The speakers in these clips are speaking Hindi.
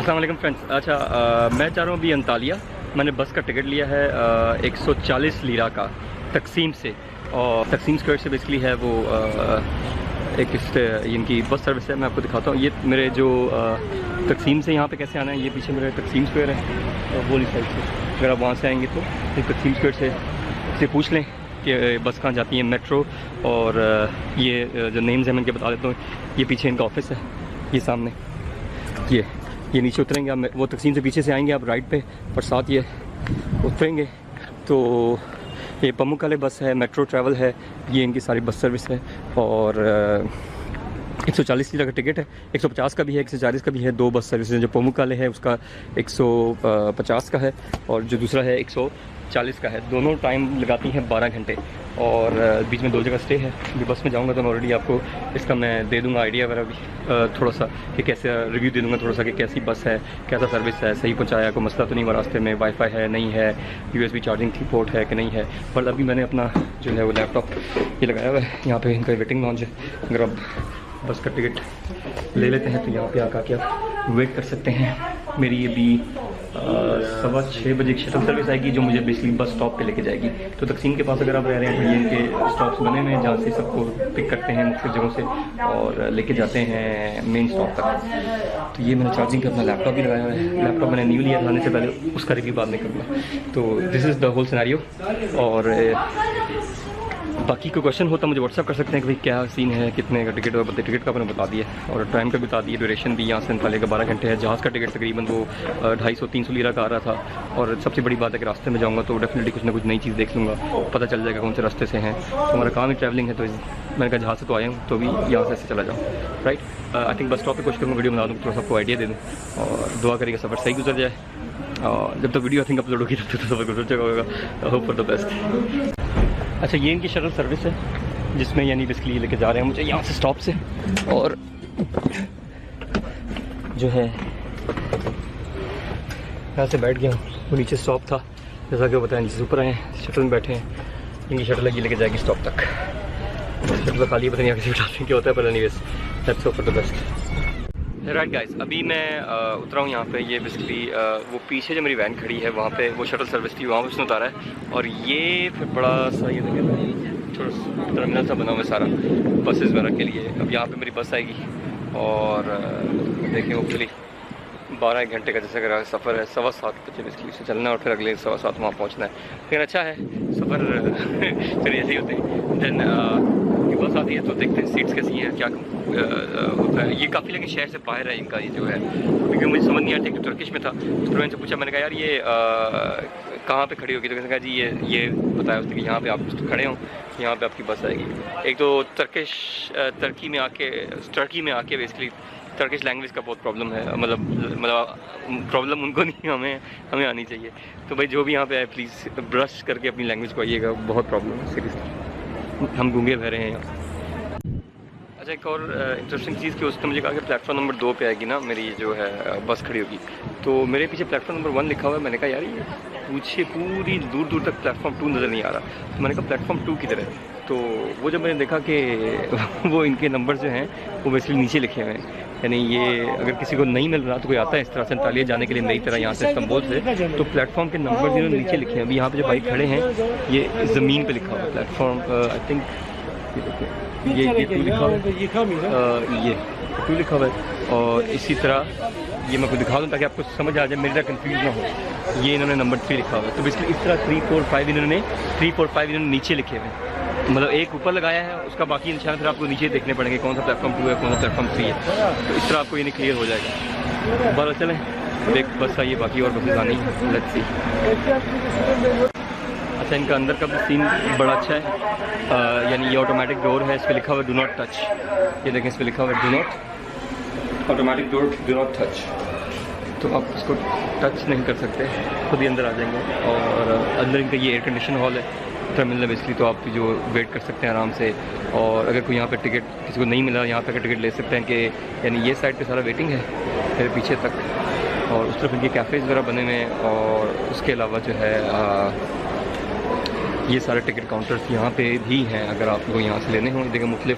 अस्सलाम वालेकुम फ्रेंड्स। अच्छा मैं चाह रहा हूँ अभी अंतालिया, मैंने बस का टिकट लिया है 140 लीरा का तकसीम से, और तकसीम स्क्वायर से बेसिकली है वो एक इनकी बस सर्विस है। मैं आपको दिखाता हूँ। ये मेरे जो तकसीम से यहाँ पे कैसे आना है, ये पीछे मेरे तकसीम स्क्वायर है और वो साइड से अगर आप वहाँ से आएंगे तो तकसीम स्क्वायर से पूछ लें कि बस कहाँ जाती है, मेट्रो। और ये जो नेम्स हैं मैं इनके बता देता हूँ। ये पीछे इनका ऑफिस है, ये सामने ये नीचे उतरेंगे आप, वो तकसीम से पीछे से आएंगे आप राइट पे, और साथ ये उतरेंगे तो ये पमुकाले बस है, मेट्रो ट्रैवल है, ये इनकी सारी बस सर्विस है। और 140 लीरा का टिकट है, 150 का भी है, 140 का भी है। दो बस सर्विस हैं, जो पमुकाले है उसका 150 का है और जो दूसरा है 140 का है। दोनों टाइम लगाती हैं 12 घंटे और बीच में 2 जगह स्टे है। अभी बस में जाऊंगा तो मैं ऑलरेडी आपको इसका मैं दे दूंगा आइडिया वगैरह भी, थोड़ा सा कि कैसे रिव्यू दे दूंगा थोड़ा सा कि कैसी बस है, कैसा सर्विस है, सही पहुंचाया, कोई मसला तो नहीं हुआ रास्ते में, वाईफाई है नहीं है, USB चार्जिंग की पोर्ट है कि नहीं है। पर अभी मैंने अपना जो है वो लैपटॉप ये लगाया हुआ है, यहाँ पर इनका वेटिंग लॉन्च है। अगर आप बस का टिकट ले लेते हैं तो यहाँ पे आकर के आप वेट कर सकते हैं। मेरी अभी 6:15 बजे एक शटल सर्विस आएगी जो मुझे बेसिकली बस स्टॉप पे लेके जाएगी। तो तकसीम के पास अगर आप रह रहे हैं तो ये इनके स्टॉप्स बने हुए हैं जहाँ से सबको पिक करते हैं मुख्तलिफ जगहों से और लेके जाते हैं मेन स्टॉप तक। तो ये मैंने चार्जिंग का अपना लैपटॉप भी लगाया हुआ है। लैपटॉप मैंने न्यू लिया लाने से पहले, उसका रिव्यू बाद में करूँगा। तो this is the whole scenario. और बाकी कोई क्वेश्चन हो तो मुझे व्हाट्सअप कर सकते हैं कि भाई क्या सीन है, कितने का टिकट, और टिकट का मैंने बता दिया और टाइम का भी बता दिया। ड्यूरेशन भी यहाँ से अंतालिया का 12 घंटे है। जहाज़ का टिकट तकरीबन वो 250-300 लीरा का आ रहा था। और सबसे बड़ी बात है कि रास्ते में जाऊँगा तो डेफिनेटली कुछ ना कुछ नई चीज़ देख लूँगा, पता चल जाएगा कौन से रास्ते से हैं। तो हमारा काम ही ट्रैवलिंग है, तो मैंने कहा जहाँ से तो आया हूँ तो भी यहाँ से ऐसे चला जाऊँ, right. I think bus stop पर कुछ करूँगा, वीडियो बना दूँ, थोड़ा सबको आइडिया दे दूँ और दुआ करेगा सफ़र सही गुजर जाए। और जब तक वीडियो आई थिंक अपलोड होगी तब तक तो सफ़र गुजर जाएगा होगा। Hope for the best. अच्छा ये इनकी शटल सर्विस है जिसमें यानी बेसिकली लेके जा रहे हैं मुझे यहाँ से स्टॉप से, और जो है यहाँ से बैठ गया हूँ, वो नीचे स्टॉप था जैसा कि वो बताया, नीचे ऊपर आए हैं, शटल में बैठे हैं। इनकी शटल लगी लेके जाएगी स्टॉप तक। शटल खाली पता नहीं आगे से उठाते हैं क्या होता है, पर anyways that's hope for the best. Right guys, अभी मैं उतरा हूँ यहाँ पे। ये बेसिकली वो पीछे जो मेरी वैन खड़ी है वहाँ पे वो शटल सर्विस थी, वहाँ पे उसने उतारा है। और ये फिर बड़ा सा ये छोटा टर्मिनल सा बना हुआ है सारा बसेस वगैरह के लिए। अब यहाँ पे मेरी बस आएगी और देखें होपफुली 12 घंटे का जैसे अगर सफ़र है, 7:15 बजे बेसिकली से चलना और फिर अगले 7:15 वहाँ पहुँचना है। लेकिन अच्छा है सफ़र चलिए ऐसे ही होते हैं। देन बस आती है तो देखते हैं सीट्स कैसी हैं, क्या होता है। ये काफ़ी लेकिन शहर से बाहर है इनका ये जो है, क्योंकि मुझे समझ नहीं आया। टिकट तुर्किश में था तो मैंने से पूछा, मैंने कहा यार ये कहाँ पे खड़ी होगी, तो कहा जी ये बताया उसने कि यहाँ पे आप खड़े हों, यहाँ पे आपकी बस आएगी। एक तो टर्की में आके बेसिकली टर्किश लैंग्वेज का बहुत प्रॉब्लम है, मतलब प्रॉब्लम उनको नहीं, हमें आनी चाहिए। तो भाई जो भी यहाँ पे आए प्लीज़ ब्रश करके अपनी लैंग्वेज को आइएगा, बहुत प्रॉब्लम है सीरियसली, हम गूंगे बह रहे हैं यहाँ। अच्छा एक और इंटरेस्टिंग चीज़ कि उसने मुझे कहा कि प्लेटफॉर्म नंबर 2 पे आएगी ना मेरी जो है बस खड़ी होगी। तो मेरे पीछे प्लेटफॉर्म नंबर 1 लिखा हुआ है। मैंने कहा यार ये पूछे पूरी दूर दूर तक प्लेटफॉर्म 2 नज़र नहीं आ रहा। तो मैंने कहा प्लेटफॉर्म 2 किधर है। तो वो जब मैंने देखा कि वो इनके नंबर जो हैं वो बेसिकली नीचे लिखे हुए हैं, यानी ये अगर किसी को नहीं मिल रहा तो कोई आता है इस तरह से अंतालिया जाने के लिए नई तरह यहाँ से इस्तांबुल से, तो प्लेटफॉर्म के नंबर जो नीचे लिखे हैं। अभी यहाँ पे जो बाइक खड़े हैं ये ज़मीन पे लिखा हुआ है प्लेटफॉर्म, आई थिंक ये 2 लिखा हुआ है, ये 2 लिखा हुआ है। और इसी तरह ये मैं आपको दिखा दूँ ताकि आपको समझ आ जाए, मेरा कंफ्यूज ना हो। ये इन्होंने नंबर 3 लिखा हुआ है। तो बेसिकली इस तरह 3, 4, 5 इन्होंने नीचे लिखे हुए हैं, मतलब एक ऊपर लगाया है, उसका बाकी निशान फिर आपको नीचे देखने पड़ेंगे कौन सा प्लेटफॉर्म 2 है, कौन सा प्लेटफॉर्म 3 है। तो इस तरह आपको ये क्लियर हो जाएगा। बारह चलें, एक बस आई है, बाकी और बसेस आनी है, लेट्स सी। अच्छा इनका अंदर का भी सीन बड़ा अच्छा है, यानी ये ऑटोमेटिक डोर है, इस पर लिखा हुआ है डू नॉट टच। ये देखें इस पर लिखा हुआ है do not automatic door, do not touch. तो आप इसको टच नहीं कर सकते, खुद ही अंदर आ जाएंगे। और अंदर इनका ये एयर कंडीशन हॉल है टर्मिनल बेसिकली, तो आप जो वेट कर सकते हैं आराम से। और अगर कोई यहाँ पे टिकट किसी को नहीं मिला, यहाँ पे टिकट ले सकते हैं कि यानी ये साइड पे सारा वेटिंग है फिर पीछे तक, और उस तरफ इनके कैफ़ेज़ वगैरह बने हुए हैं। और उसके अलावा जो है ये सारे टिकट काउंटर्स यहाँ पे भी हैं, अगर आपको यहाँ से लेने हों। देखिए मुख्तलिफ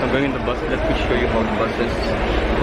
I'm going in the bus, let me show you how the bus is،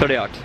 8:30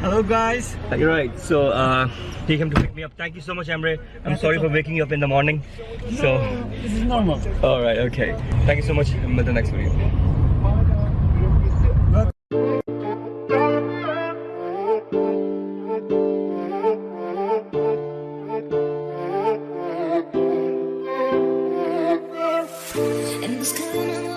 Hello guys. Right, so he came to pick me up. Thank you so much, Emre. I'm sorry for waking you up in the morning. So This is normal. all right, okay. Thank you so much. Until the next video. And it's kind of